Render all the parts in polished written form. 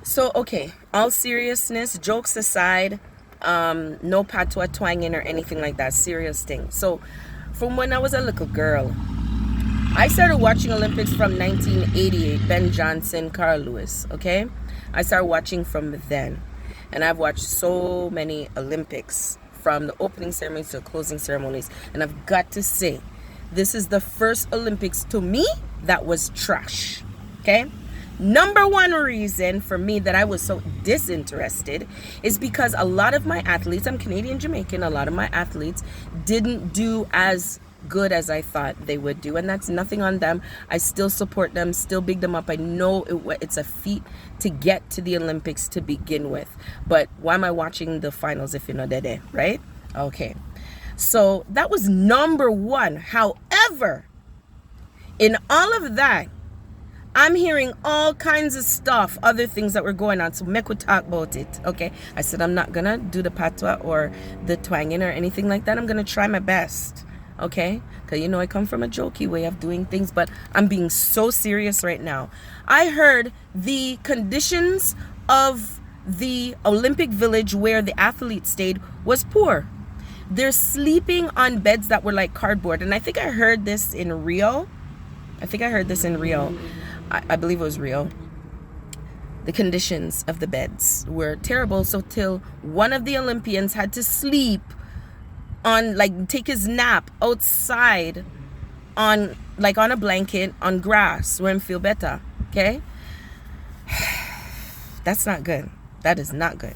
So, okay, all seriousness, jokes aside, no patois twanging or anything like that. Serious thing. So, from when I was a little girl, I started watching Olympics from 1988, Ben Johnson, Carl Lewis, okay? I started watching from then. And I've watched so many Olympics from the opening ceremonies to the closing ceremonies. And I've got to say, this is the first Olympics to me that was trash, okay? Number one reason for me that I was so disinterested is because a lot of my athletes, I'm Canadian Jamaican, a lot of my athletes didn't do as good as I thought they would do, and that's nothing on them. I still support them, still big them up. I know it's a feat to get to the Olympics to begin with, but why am I watching the finals if you're not there, right? Okay, so that was number one. However, in all of that, I'm hearing all kinds of stuff, other things that were going on. So make we talk about it, okay? I said I'm not gonna do the patois or the twanging or anything like that. I'm gonna try my best, okay? Because you know I come from a jokey way of doing things, but I'm being so serious right now. I heard the conditions of the Olympic Village where the athletes stayed was poor. They're sleeping on beds that were like cardboard. And I think I heard this in Rio. I believe it was Rio. The conditions of the beds were terrible. So till one of the Olympians had to sleep on, like, take his nap outside on, like, on a blanket on grass where him feel better. Okay? That's not good. That is not good.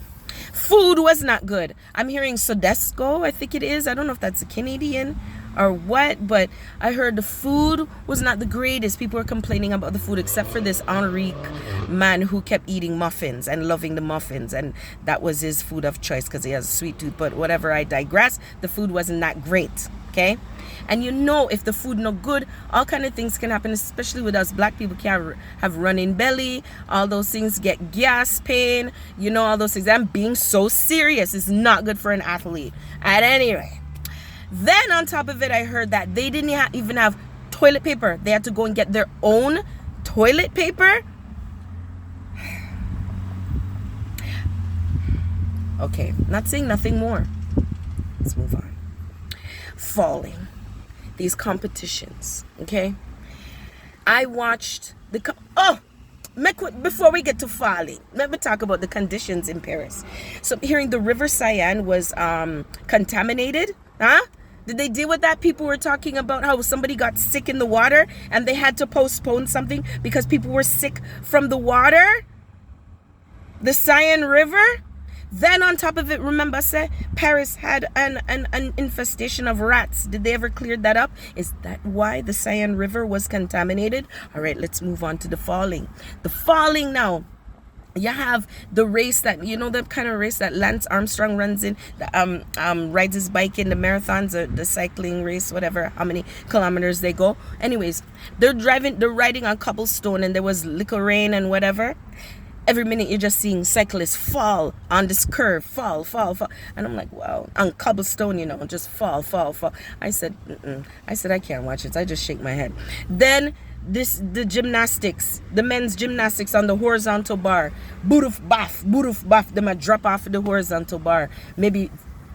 Food was not good. I'm hearing Sodesco, I think it is. I don't know if that's a Canadian or what, but I heard the food was not the greatest. People were complaining about the food, except for this Henrique man who kept eating muffins and loving the muffins, and that was his food of choice because he has a sweet tooth. But whatever, I digress. The food wasn't that great, okay? And you know, if the food not good, all kind of things can happen, especially with us black people. Can have running belly, all those things, get gas pain, you know, all those things. I'm being so serious. It's not good for an athlete. At any rate, then on top of it, I heard that they didn't even have toilet paper. They had to go and get their own toilet paper. Okay, not saying nothing more. Let's move on. Falling. These competitions, okay? I watched before we get to falling, let me talk about the conditions in Paris. So hearing the River Seine was contaminated, huh? Did they deal with that? People were talking about how somebody got sick in the water and they had to postpone something because people were sick from the water. The Seine River. Then on top of it, remember, Paris had an infestation of rats. Did they ever clear that up? Is that why the Seine River was contaminated? All right, let's move on to the falling. The falling now. You have the race that, you know, the kind of race that Lance Armstrong runs in, rides his bike in the marathons, or the cycling race, whatever, how many kilometers they go. Anyways, they're riding on cobblestone, and there was little rain and whatever. Every minute you're just seeing cyclists fall on this curve, fall. And I'm like, wow, on cobblestone, you know, just fall. I said, I can't watch it. I just shake my head. Then the gymnastics, the men's gymnastics on the horizontal bar. Boodoof baff. Them a drop off the horizontal bar. Maybe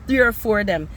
3 or 4 of them.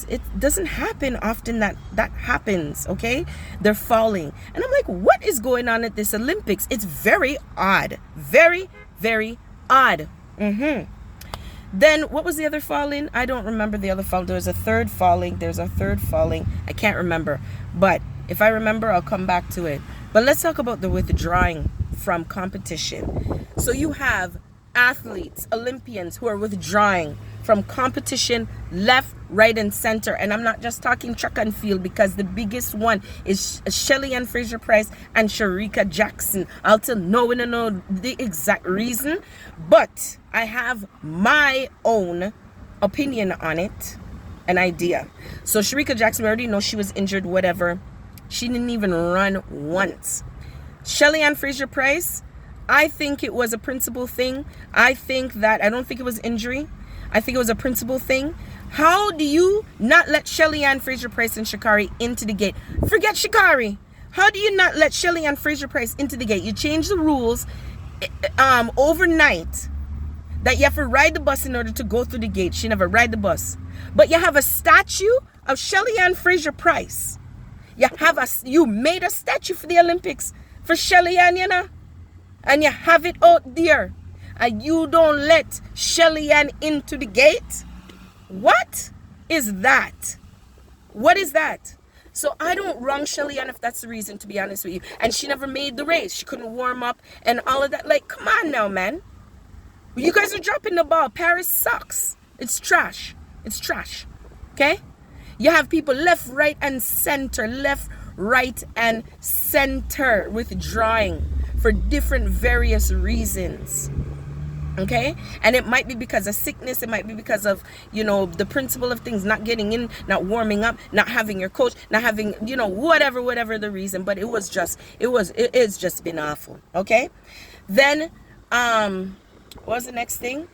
It doesn't happen often that happens, okay? They're falling. And I'm like, what is going on at this Olympics? It's very odd. Very, very odd. Then what was the other falling? I don't remember the other fall. There's a third falling. I can't remember. But if I remember, I'll come back to it. But let's talk about the withdrawing from competition. So you have athletes, Olympians, who are withdrawing from competition left, right, and center. And I'm not just talking track and field, because the biggest one is Shelly-Ann Fraser-Pryce and Shericka Jackson. I'll tell no one to know the exact reason, but I have my own opinion on it, an idea. So Shericka Jackson, we already know she was injured, whatever. She didn't even run once. Shelly-Ann Fraser-Pryce, I think it was a principle thing. I don't think it was injury. I think it was a principle thing. How do you not let Shelly-Ann Fraser-Pryce and Sha'Carri into the gate? Forget Sha'Carri. How do you not let Shelly-Ann Fraser-Pryce into the gate? You change the rules overnight that you have to ride the bus in order to go through the gate. She never ride the bus. But you have a statue of Shelly Ann Fraser-Pryce. You made a statue for the Olympics for Shelly Ann, you know? And you have it out there. And you don't let Shelly Ann into the gate? What is that? What is that? So I don't wrong Shelly Ann if that's the reason, to be honest with you. And she never made the race. She couldn't warm up and all of that. Like, come on now, man. You guys are dropping the ball. Paris sucks. It's trash. It's trash. Okay? You have people left, right, and center. Left, right, and center withdrawing for different various reasons. Okay? And it might be because of sickness. It might be because of, the principle of things, not getting in, not warming up, not having your coach, not having, whatever the reason. But it's just been awful. Okay? Then, what's the next thing?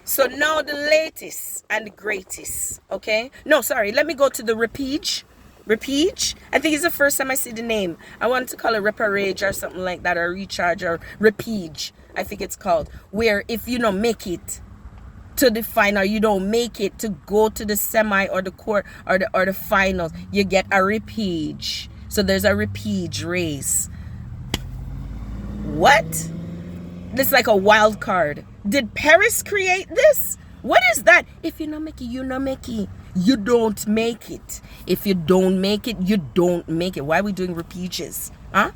So now the latest and the greatest. Okay? No, sorry. Let me go to the Repage. Repage? I think it's the first time I see the name. I want to call it Reparage or something like that, or Recharge or Repage. I think it's called, where if you don't make it to the final, you don't make it to go to the semi or the court or the finals, you get a repage. So there's a repage race. What? It's like a wild card. Did Paris create this? What is that? If you don't make it, you don't make it. You don't make it. If you don't make it, you don't make it. Why are we doing repages? Huh?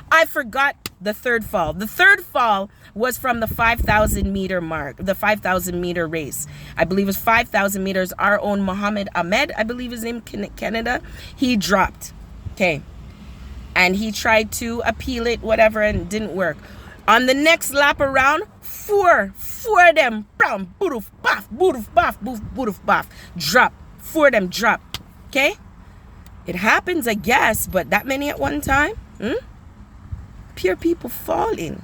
I forgot the third fall. The third fall was from the 5,000 meter mark, the 5,000 meter race. I believe it was 5,000 meters. Our own Mohammed Ahmed, I believe his name, Canada, he dropped. Okay. And he tried to appeal it, whatever, and it didn't work. On the next lap around, four of them, boodoof, baff, drop. Four of them drop. Okay? It happens, I guess, but that many at one time? Pure people falling.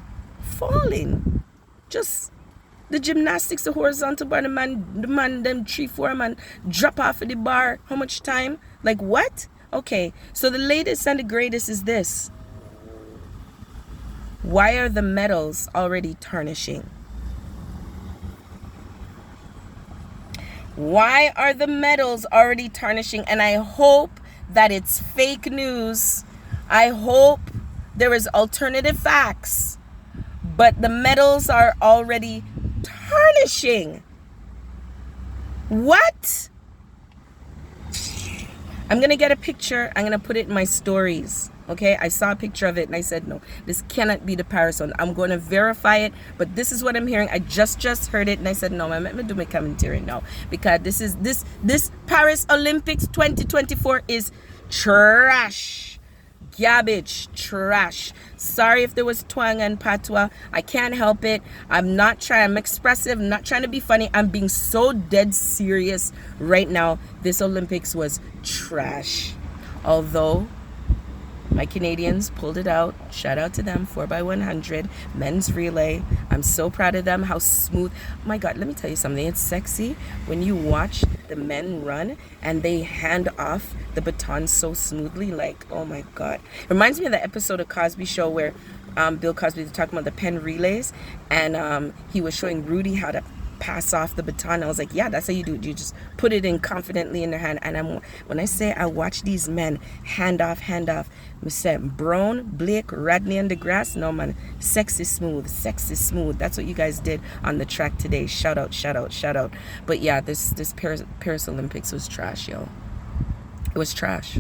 Just the gymnastics, the horizontal bar, the man, them 3-4 man drop off of the bar. How much time? Like what? Okay, so the latest and the greatest is this. Why are the medals already tarnishing? Why are the medals already tarnishing? And I hope that it's fake news. I hope there is alternative facts. But the medals are already tarnishing. What? I'm going to get a picture. I'm going to put it in my stories. Okay, I saw a picture of it and I said, no, this cannot be the Paris one. I'm going to verify it, but this is what I'm hearing. I just heard it and I said, no, I'm going to do my commentary now, because this Paris Olympics 2024 is trash. Garbage, trash. Sorry if there was twang and patois. I can't help it. I'm expressive. I'm not trying to be funny. I'm being so dead serious right now. This Olympics was trash. Although my Canadians pulled it out. Shout out to them. 4x100 men's relay. I'm so proud of them. How smooth. Oh my God, let me tell you something. It's sexy when you watch the men run and they hand off the baton so smoothly. Like, oh my God. It reminds me of the episode of Cosby Show where Bill Cosby was talking about the pen relays, and he was showing Rudy how to pass off the baton. I was like, yeah, that's how you do it. You just put it in confidently in their hand. And when I say I watch these men hand off, I said Brown, Blake, Rodney, and DeGrasse. No man, sexy smooth. That's what you guys did on the track today. Shout out. But yeah, this Paris Olympics was trash, yo. It was trash.